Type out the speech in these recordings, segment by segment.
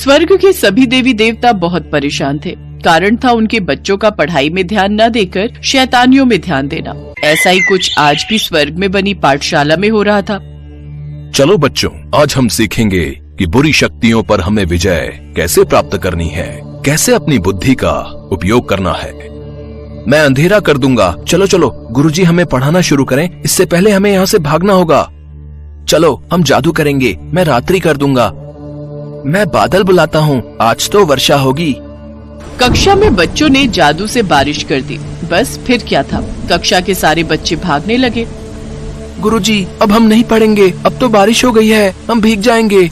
स्वर्ग के सभी देवी देवता बहुत परेशान थे। कारण था उनके बच्चों का पढ़ाई में ध्यान न देकर शैतानियों में ध्यान देना। ऐसा ही कुछ आज भी स्वर्ग में बनी पाठशाला में हो रहा था। चलो बच्चों, आज हम सीखेंगे कि बुरी शक्तियों पर हमें विजय कैसे प्राप्त करनी है, कैसे अपनी बुद्धि का उपयोग करना है। मैं अंधेरा कर दूंगा। चलो चलो गुरुजी, हमें पढ़ाना शुरू करें, इससे पहले हमें यहाँ से भागना होगा। चलो हम जादू करेंगे, मैं रात्रि कर दूंगा। मैं बादल बुलाता हूँ, आज तो वर्षा होगी। कक्षा में बच्चों ने जादू से बारिश कर दी। बस फिर क्या था, कक्षा के सारे बच्चे भागने लगे। गुरुजी, अब हम नहीं पढ़ेंगे, अब तो बारिश हो गई है, हम भीग जाएंगे।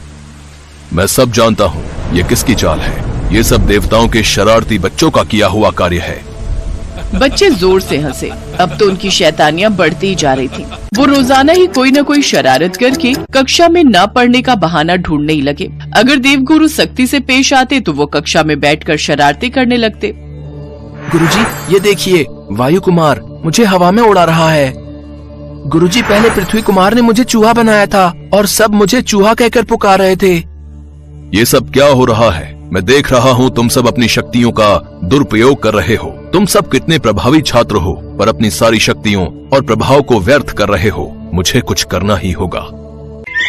मैं सब जानता हूँ ये किसकी चाल है। ये सब देवताओं के शरारती बच्चों का किया हुआ कार्य है। बच्चे जोर से हंसे। अब तो उनकी शैतानियां बढ़ती ही जा रही थी। वो रोजाना ही कोई न कोई शरारत करके कक्षा में न पढ़ने का बहाना ढूंढने ही लगे। अगर देवगुरु सख्ती से पेश आते तो वो कक्षा में बैठकर शरारतें करने लगते। गुरुजी, ये देखिए, वायु कुमार मुझे हवा में उड़ा रहा है। गुरुजी, पहले पृथ्वी कुमार ने मुझे चूहा बनाया था और सब मुझे चूहा कहकर पुकार रहे थे। ये सब क्या हो रहा है? मैं देख रहा हूँ तुम सब अपनी शक्तियों का दुरुपयोग कर रहे हो। तुम सब कितने प्रभावी छात्र हो, पर अपनी सारी शक्तियों और प्रभाव को व्यर्थ कर रहे हो। मुझे कुछ करना ही होगा।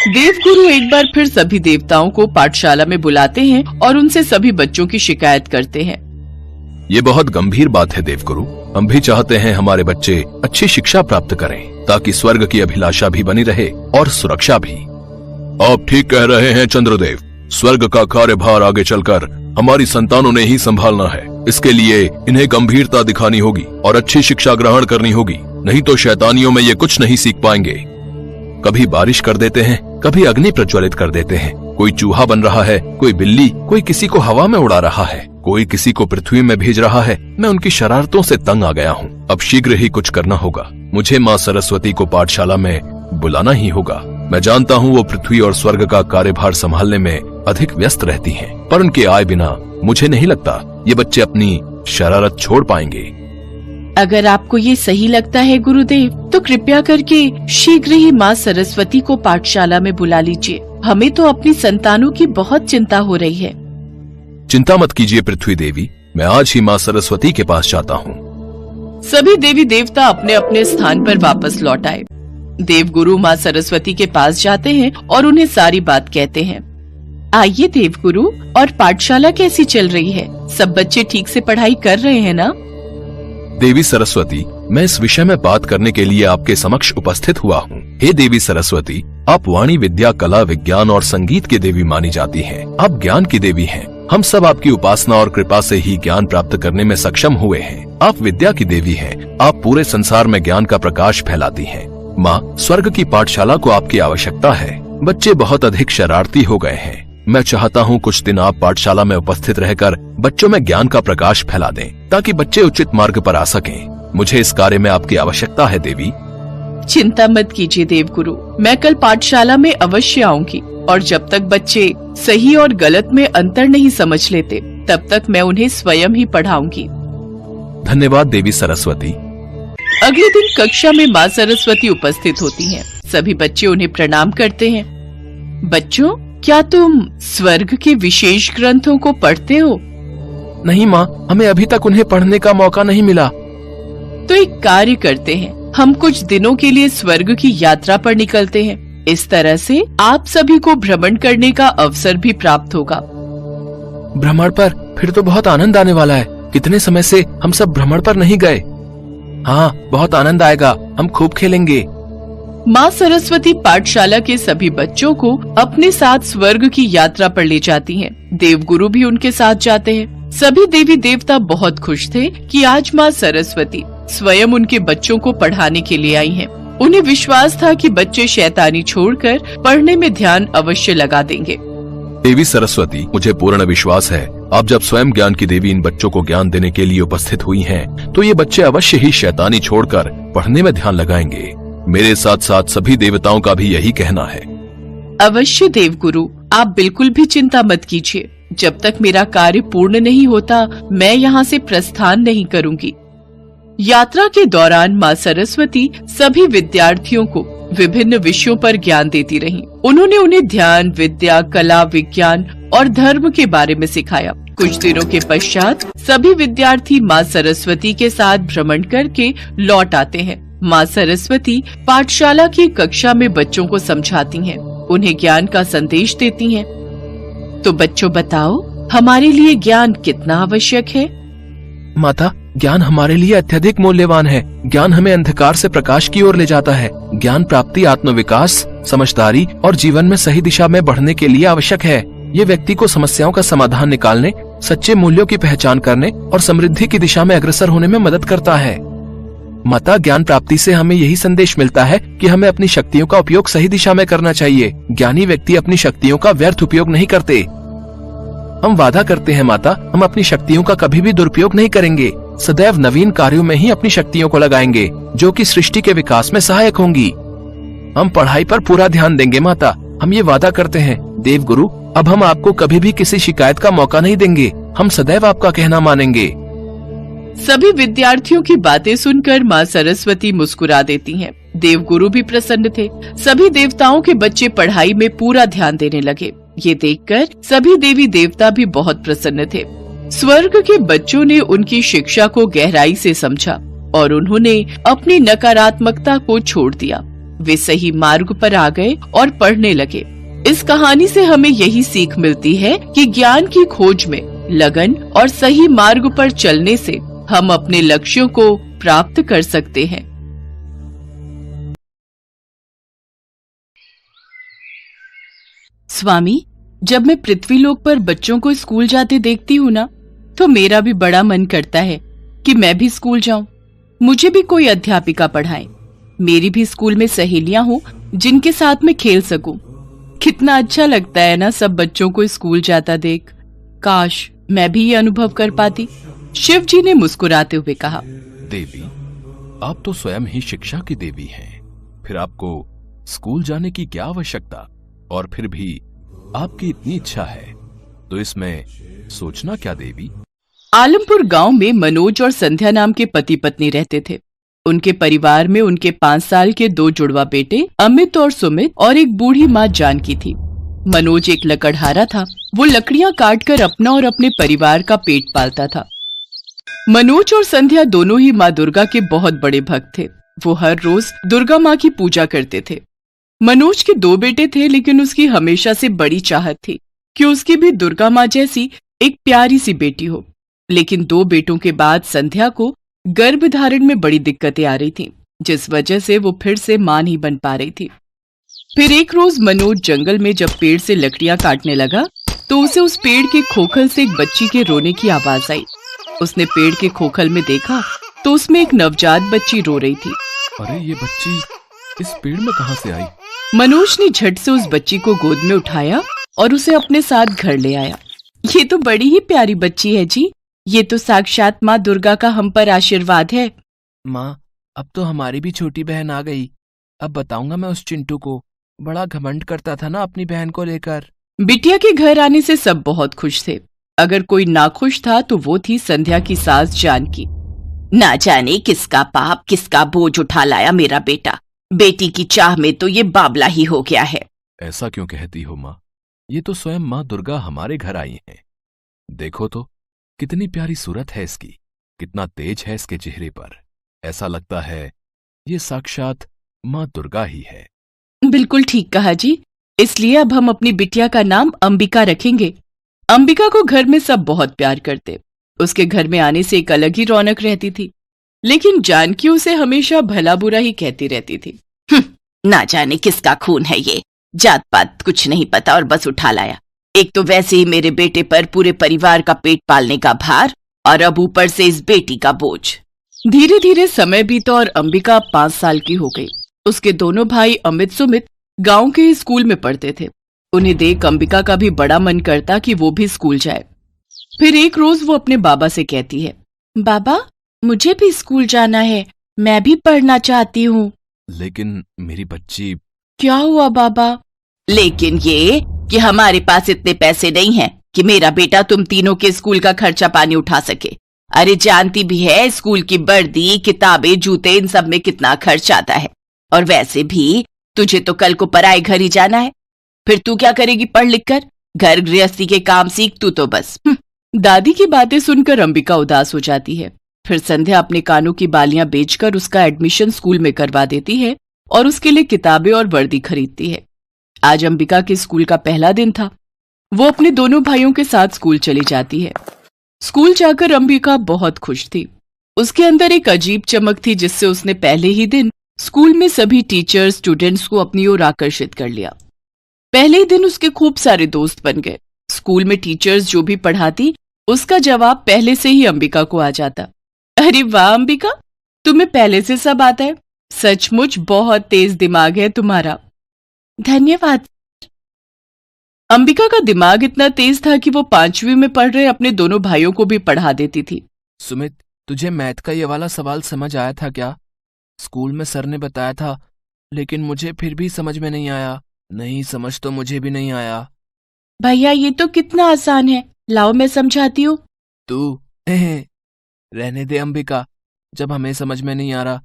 देवगुरु एक बार फिर सभी देवताओं को पाठशाला में बुलाते हैं और उनसे सभी बच्चों की शिकायत करते हैं। ये बहुत गंभीर बात है देवगुरु। हम भी चाहते हैं हमारे बच्चे अच्छी शिक्षा प्राप्त करें, ताकि स्वर्ग की अभिलाषा भी बनी रहे और सुरक्षा भी। आप ठीक कह रहे हैं चंद्रदेव। स्वर्ग का कार्यभार आगे चलकर हमारी संतानों ने ही संभालना है। इसके लिए इन्हें गंभीरता दिखानी होगी और अच्छी शिक्षा ग्रहण करनी होगी, नहीं तो शैतानियों में ये कुछ नहीं सीख पाएंगे। कभी बारिश कर देते हैं, कभी अग्नि प्रज्वलित कर देते हैं। कोई चूहा बन रहा है, कोई बिल्ली, कोई किसी को हवा में उड़ा रहा है, कोई किसी को पृथ्वी में भेज रहा है। मैं उनकी शरारतों से तंग आ गया हूँ। अब शीघ्र ही कुछ करना होगा। मुझे माँ सरस्वती को पाठशाला में बुलाना ही होगा। मैं जानता हूँ वो पृथ्वी और स्वर्ग का कार्यभार संभालने में अधिक व्यस्त रहती हैं, पर उनके आए बिना मुझे नहीं लगता ये बच्चे अपनी शरारत छोड़ पाएंगे। अगर आपको ये सही लगता है गुरुदेव, तो कृपया करके शीघ्र ही माँ सरस्वती को पाठशाला में बुला लीजिए। हमें तो अपनी संतानों की बहुत चिंता हो रही है। चिंता मत कीजिए पृथ्वी देवी, मैं आज ही माँ सरस्वती के पास जाता हूँ। सभी देवी देवता अपने अपने स्थान पर वापस लौट आए। देवगुरु माँ सरस्वती के पास जाते हैं और उन्हें सारी बात कहते हैं। आइए देवगुरु, और पाठशाला कैसी चल रही है? सब बच्चे ठीक से पढ़ाई कर रहे हैं ना? देवी सरस्वती, मैं इस विषय में बात करने के लिए आपके समक्ष उपस्थित हुआ हूँ। हे देवी सरस्वती, आप वाणी, विद्या, कला, विज्ञान और संगीत की देवी मानी जाती हैं। आप ज्ञान की देवी हैं। हम सब आपकी उपासना और कृपा से ही ज्ञान प्राप्त करने में सक्षम हुए हैं। आप विद्या की देवी हैं। आप पूरे संसार में ज्ञान का प्रकाश फैलाती हैं। माँ, स्वर्ग की पाठशाला को आपकी आवश्यकता है। बच्चे बहुत अधिक शरारती हो गए हैं। मैं चाहता हूँ कुछ दिन आप पाठशाला में उपस्थित रहकर बच्चों में ज्ञान का प्रकाश फैला दें, ताकि बच्चे उचित मार्ग पर आ सकें। मुझे इस कार्य में आपकी आवश्यकता है देवी। चिंता मत कीजिए देवगुरु, मैं कल पाठशाला में अवश्य आऊंगी, और जब तक बच्चे सही और गलत में अंतर नहीं समझ लेते, तब तक मैं उन्हें स्वयं ही पढ़ाऊंगी। धन्यवाद देवी सरस्वती। अगले दिन कक्षा में माँ सरस्वती उपस्थित होती हैं। सभी बच्चे उन्हें प्रणाम करते हैं। बच्चों, क्या तुम स्वर्ग के विशेष ग्रंथों को पढ़ते हो? नहीं माँ, हमें अभी तक उन्हें पढ़ने का मौका नहीं मिला। तो एक कार्य करते हैं, हम कुछ दिनों के लिए स्वर्ग की यात्रा पर निकलते हैं। इस तरह से आप सभी को भ्रमण करने का अवसर भी प्राप्त होगा। भ्रमण पर? फिर तो बहुत आनंद आने वाला है। कितने समय से हम सब भ्रमण पर नहीं गए। हाँ, बहुत आनंद आएगा, हम खूब खेलेंगे। माँ सरस्वती पाठशाला के सभी बच्चों को अपने साथ स्वर्ग की यात्रा पर ले जाती हैं। देवगुरु भी उनके साथ जाते हैं। सभी देवी देवता बहुत खुश थे कि आज माँ सरस्वती स्वयं उनके बच्चों को पढ़ाने के लिए आई हैं। उन्हें विश्वास था कि बच्चे शैतानी छोड़कर पढ़ने में ध्यान अवश्य लगा देंगे। देवी सरस्वती, मुझे पूर्ण विश्वास है आप जब स्वयं ज्ञान की देवी इन बच्चों को ज्ञान देने के लिए उपस्थित हुई हैं, तो ये बच्चे अवश्य ही शैतानी छोड़कर पढ़ने में ध्यान लगाएंगे। मेरे साथ साथ सभी देवताओं का भी यही कहना है। अवश्य देवगुरु, आप बिल्कुल भी चिंता मत कीजिए। जब तक मेरा कार्य पूर्ण नहीं होता, मैं यहाँ से प्रस्थान नहीं करूँगी। यात्रा के दौरान माँ सरस्वती सभी विद्यार्थियों को विभिन्न विषयों पर ज्ञान देती रहीं। उन्होंने उन्हें ध्यान, विद्या, कला, विज्ञान और धर्म के बारे में सिखाया। कुछ दिनों के पश्चात सभी विद्यार्थी माँ सरस्वती के साथ भ्रमण करके लौट आते हैं। माँ सरस्वती पाठशाला की कक्षा में बच्चों को समझाती हैं, उन्हें ज्ञान का संदेश देती हैं। तो बच्चों बताओ, हमारे लिए ज्ञान कितना आवश्यक है? माता, ज्ञान हमारे लिए अत्यधिक मूल्यवान है। ज्ञान हमें अंधकार से प्रकाश की ओर ले जाता है। ज्ञान प्राप्ति आत्मविकास, समझदारी और जीवन में सही दिशा में बढ़ने के लिए आवश्यक है। ये व्यक्ति को समस्याओं का समाधान निकालने, सच्चे मूल्यों की पहचान करने और समृद्धि की दिशा में अग्रसर होने में मदद करता है। माता, ज्ञान प्राप्ति से हमें यही संदेश मिलता है कि हमें अपनी शक्तियों का उपयोग सही दिशा में करना चाहिए। ज्ञानी व्यक्ति अपनी शक्तियों का व्यर्थ उपयोग नहीं करते। हम वादा करते हैं माता, हम अपनी शक्तियों का कभी भी दुरुपयोग नहीं करेंगे। सदैव नवीन कार्यों में ही अपनी शक्तियों को लगाएंगे, जो कि सृष्टि के विकास में सहायक होंगी। हम पढ़ाई पर पूरा ध्यान देंगे माता, हम ये वादा करते हैं। देव गुरु, अब हम आपको कभी भी किसी शिकायत का मौका नहीं देंगे। हम सदैव आपका कहना मानेंगे। सभी विद्यार्थियों की बातें सुनकर माँ सरस्वती मुस्कुरा देती हैं। देवगुरु भी प्रसन्न थे। सभी देवताओं के बच्चे पढ़ाई में पूरा ध्यान देने लगे। ये देखकर सभी देवी देवता भी बहुत प्रसन्न थे। स्वर्ग के बच्चों ने उनकी शिक्षा को गहराई से समझा और उन्होंने अपनी नकारात्मकता को छोड़ दिया। वे सही मार्ग पर आ गए और पढ़ने लगे। इस कहानी से हमें यही सीख मिलती है कि ज्ञान की खोज में लगन और सही मार्ग पर चलने से हम अपने लक्ष्यों को प्राप्त कर सकते हैं। स्वामी, जब मैं पृथ्वीलोक पर बच्चों को स्कूल जाते देखती हूँ ना, तो मेरा भी बड़ा मन करता है कि मैं भी स्कूल जाऊं, मुझे भी कोई अध्यापिका पढ़ाए, मेरी भी स्कूल में सहेलियां हो जिनके साथ मैं खेल सकूं। कितना अच्छा लगता है ना सब बच्चों को स्कूल जाता देख। काश मैं भी ये अनुभव कर पाती। शिव जी ने मुस्कुराते हुए कहा, देवी, आप तो स्वयं ही शिक्षा की देवी हैं, फिर आपको स्कूल जाने की क्या आवश्यकता? और फिर भी आपकी इतनी इच्छा है, तो इसमें सोचना क्या देवी? आलमपुर गांव में मनोज और संध्या नाम के पति पत्नी रहते थे। उनके परिवार में उनके 5 साल के 2 जुड़वा बेटे अमित और सुमित और एक बूढ़ी माँ जानकी थी। मनोज एक लकड़हारा था। वो लकड़ियां काटकर अपना और अपने परिवार का पेट पालता था। मनोज और संध्या दोनों ही माँ दुर्गा के बहुत बड़े भक्त थे। वो हर रोज दुर्गा माँ की पूजा करते थे। मनोज के 2 बेटे थे, लेकिन उसकी हमेशा से बड़ी चाहत थी कि उसकी भी दुर्गा माँ जैसी एक प्यारी सी बेटी हो। लेकिन 2 बेटों के बाद संध्या को गर्भ धारण में बड़ी दिक्कतें आ रही थीं, जिस वजह से वो फिर से मां नहीं बन पा रही थी। फिर एक रोज मनोज जंगल में जब पेड़ से लकड़ियां काटने लगा, तो उसे उस पेड़ के खोखल से एक बच्ची के रोने की आवाज आई। उसने पेड़ के खोखल में देखा तो उसमें एक नवजात बच्ची रो रही थी। अरे, ये बच्ची इस पेड़ में कहां से आई? मनोज ने झट से उस बच्ची को गोद में उठाया और उसे अपने साथ घर ले आया। ये तो बड़ी ही प्यारी बच्ची है जी, ये तो साक्षात माँ दुर्गा का हम पर आशीर्वाद है। माँ, अब तो हमारी भी छोटी बहन आ गई। अब बताऊंगा मैं उस चिंटू को, बड़ा घमंड करता था ना अपनी बहन को लेकर। बिटिया के घर आने से सब बहुत खुश थे। अगर कोई नाखुश था तो वो थी संध्या की सास जानकी। ना जाने किसका पाप किसका बोझ उठा लाया मेरा बेटा। बेटी की चाह में तो ये बाबला ही हो गया है। ऐसा क्यों कहती हो माँ? ये तो स्वयं माँ दुर्गा हमारे घर आई हैं। देखो तो कितनी प्यारी सूरत है इसकी, कितना तेज है इसके चेहरे पर। ऐसा लगता है ये साक्षात माँ दुर्गा ही है। बिल्कुल ठीक कहा जी। इसलिए अब हम अपनी बिटिया का नाम अंबिका रखेंगे। अंबिका को घर में सब बहुत प्यार करते। उसके घर में आने से एक अलग ही रौनक रहती थी। लेकिन जानकी उसे हमेशा भला बुरा ही कहती रहती थी। ना जाने किसका खून है ये, जात पात कुछ नहीं पता और बस उठा लाया। एक तो वैसे ही मेरे बेटे पर पूरे परिवार का पेट पालने का भार, और अब ऊपर से इस बेटी का बोझ। धीरे धीरे समय बीता और अंबिका 5 साल की हो गई। उसके दोनों भाई अमित सुमित गांव के ही स्कूल में पढ़ते थे। उन्हें देख अंबिका का भी बड़ा मन करता कि वो भी स्कूल जाए। फिर एक रोज वो अपने बाबा से कहती है, बाबा मुझे भी स्कूल जाना है, मैं भी पढ़ना चाहती हूँ। लेकिन मेरी बच्ची। क्या हुआ बाबा? लेकिन ये कि हमारे पास इतने पैसे नहीं हैं कि मेरा बेटा तुम तीनों के स्कूल का खर्चा पानी उठा सके। अरे जानती भी है स्कूल की वर्दी, किताबें, जूते, इन सब में कितना खर्च आता है। और वैसे भी तुझे तो कल को पराए घर ही जाना है, फिर तू क्या करेगी पढ़ लिख कर? घर गृहस्थी के काम सीख तू तो बस। दादी की बातें सुनकर अंबिका उदास हो जाती है। फिर संध्या अपने कानों की बालियां बेचकर उसका एडमिशन स्कूल में करवा देती है और उसके लिए किताबें और वर्दी खरीदती है। आज अंबिका के स्कूल का पहला दिन था। वो अपने दोनों भाइयों के साथ स्कूल चली जाती है। स्कूल जाकर अंबिका बहुत खुश थी। उसके अंदर एक अजीब चमक थी जिससे उसने पहले ही दिन स्कूल में सभी टीचर्स स्टूडेंट्स को अपनी ओर आकर्षित कर लिया। पहले ही दिन उसके खूब सारे दोस्त बन गए। स्कूल में टीचर्स जो भी पढ़ाती उसका जवाब पहले से ही अंबिका को आ जाता। अरे वाह अंबिका, तुम्हें पहले से सब आता है, सचमुच बहुत तेज दिमाग है तुम्हारा। धन्यवाद। अंबिका का दिमाग इतना तेज था कि वो 5वीं में पढ़ रहे अपने दोनों भाइयों को भी पढ़ा देती थी। सुमित, तुझे मैथ का ये वाला सवाल समझ आया था क्या? स्कूल में सर ने बताया था, लेकिन मुझे फिर भी समझ में नहीं आया। नहीं, समझ तो मुझे भी नहीं आया। भैया ये तो कितना आसान है, लाओ मैं समझाती हूँ। तू रहने दे अंबिका, जब हमें समझ में नहीं आ रहा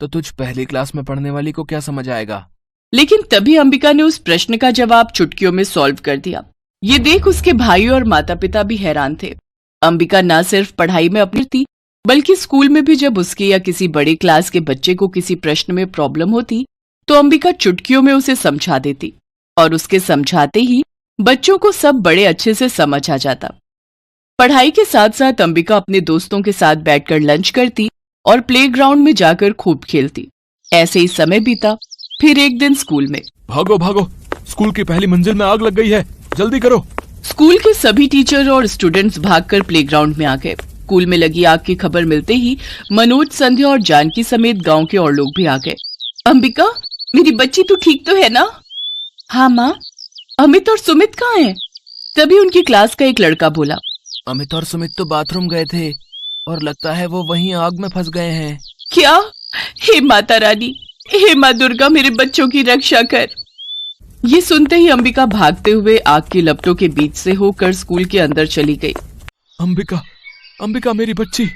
तो तुझ पहली क्लास में पढ़ने वाली को क्या समझ आएगा? लेकिन तभी अंबिका ने उस प्रश्न का जवाब चुटकियों में सॉल्व कर दिया। ये देख उसके भाई और माता पिता भी हैरान थे। अंबिका न सिर्फ पढ़ाई में अपनी थी, बल्कि स्कूल में भी जब उसके या किसी बड़े क्लास के बच्चे को किसी प्रश्न में प्रॉब्लम होती तो अंबिका चुटकियों में उसे समझा देती और उसके समझाते ही बच्चों को सब बड़े अच्छे से समझ आ जाता। पढ़ाई के साथ साथ अंबिका अपने दोस्तों के साथ बैठकर लंच करती और प्लेग्राउंड में जाकर खूब खेलती। ऐसे ही समय बीता। फिर एक दिन स्कूल में, भागो भागो, स्कूल की पहली मंजिल में आग लग गई है, जल्दी करो। स्कूल के सभी टीचर और स्टूडेंट्स भागकर प्लेग्राउंड में आ गए। स्कूल में लगी आग की खबर मिलते ही मनोज, संध्या और जानकी समेत गांव के और लोग भी आ गए। अंबिका, मेरी बच्ची तू ठीक तो है ना? हाँ माँ। अमित और सुमित कहाँ हैं? तभी उनकी क्लास का एक लड़का बोला। अमित और सुमित तो बाथरूम गए थे और लगता है वो वहीं आग में फंस गए हैं। क्या? हे माता रानी, हे माँ दुर्गा, मेरे बच्चों की रक्षा कर। ये सुनते ही अंबिका भागते हुए आग की लपटों के बीच से होकर स्कूल के अंदर चली गई। अंबिका, अंबिका मेरी बच्ची।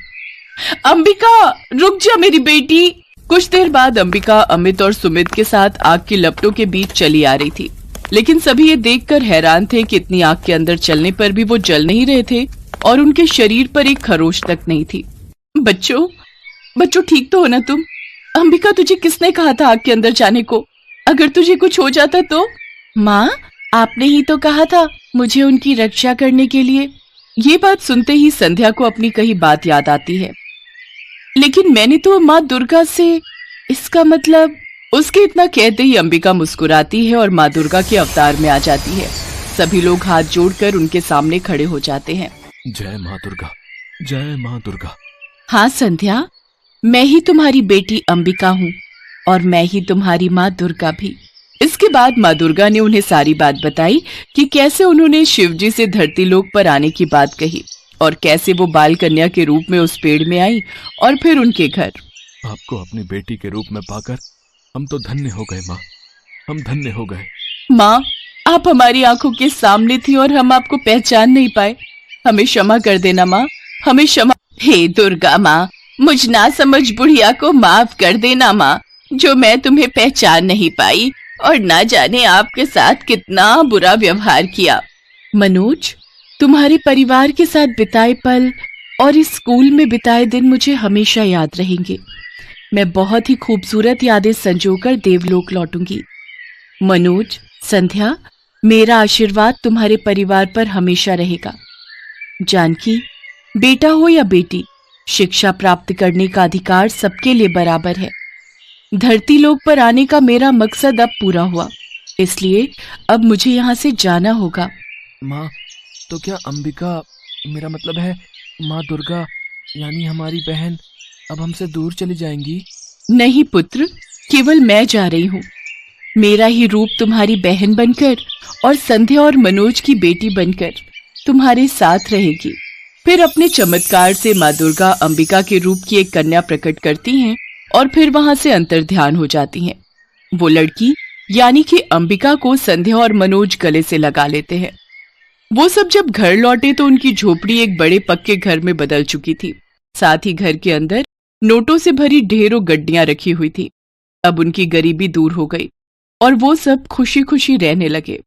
अंबिका रुक जा मेरी बेटी। कुछ देर बाद अंबिका अमित और सुमित के साथ आग की लपटों के बीच चली आ रही थी, लेकिन सभी ये देखकर हैरान थे कि इतनी आग के अंदर चलने पर भी वो जल नहीं रहे थे और उनके शरीर पर एक खरोच तक नहीं थी। बच्चों ठीक तो हो ना तुम? अंबिका, तुझे किसने कहा था आग के अंदर जाने को? अगर तुझे कुछ हो जाता तो? माँ, आपने ही तो कहा था मुझे उनकी रक्षा करने के लिए। ये बात सुनते ही संध्या को अपनी कही बात याद आती है। लेकिन मैंने तो माँ दुर्गा से, इसका मतलब। उसके इतना कहते ही अंबिका मुस्कुराती है और माँ दुर्गा के अवतार में आ जाती है। सभी लोग हाथ जोड़कर उनके सामने खड़े हो जाते हैं। जय माँ दुर्गा, जय माँ दुर्गा। हाँ संध्या, मैं ही तुम्हारी बेटी अंबिका हूँ और मैं ही तुम्हारी माँ दुर्गा भी। इसके बाद माँ दुर्गा ने उन्हें सारी बात बताई कि कैसे उन्होंने शिवजी से धरती लोक पर आने की बात कही और कैसे वो बाल कन्या के रूप में उस पेड़ में आई और फिर उनके घर। आपको अपनी बेटी के रूप में पाकर हम तो धन्य हो गए माँ, हम धन्य हो गए। माँ, आप हमारी आंखों के सामने थी और हम आपको पहचान नहीं पाए। हमें क्षमा कर देना माँ, हमें क्षमा। हे दुर्गा माँ, मुझ ना समझ बुढ़िया को माफ कर देना माँ, जो मैं तुम्हें पहचान नहीं पाई और ना जाने आपके साथ कितना बुरा व्यवहार किया। मनोज, तुम्हारे परिवार के साथ बिताए पल और इस स्कूल में बिताए दिन मुझे हमेशा याद रहेंगे। मैं बहुत ही खूबसूरत यादें संजोकर देवलोक लौटूंगी। मनोज, संध्या, मेरा आशीर्वाद तुम्हारे परिवार पर हमेशा रहेगा। जानकी, बेटा हो या बेटी, शिक्षा प्राप्त करने का अधिकार सबके लिए बराबर है। धरती लोक पर आने का मेरा मकसद अब पूरा हुआ, इसलिए अब मुझे यहाँ से जाना होगा। माँ, तो क्या अंबिका, मेरा मतलब है माँ दुर्गा यानी हमारी बहन, अब हमसे दूर चली जाएंगी? नहीं पुत्र, केवल मैं जा रही हूँ। मेरा ही रूप तुम्हारी बहन बनकर और संध्या और मनोज की बेटी बनकर तुम्हारे साथ रहेगी। फिर अपने चमत्कार से माँ दुर्गा अंबिका के रूप की एक कन्या प्रकट करती हैं और फिर वहां से अंतर्ध्यान हो जाती हैं। वो लड़की यानी कि अंबिका को संध्या और मनोज गले से लगा लेते हैं। वो सब जब घर लौटे तो उनकी झोपड़ी एक बड़े पक्के घर में बदल चुकी थी। साथ ही घर के अंदर नोटों से भरी ढेरों गड्डियां रखी हुई थी। अब उनकी गरीबी दूर हो गई। और वो सब खुशी खुशी रहने लगे।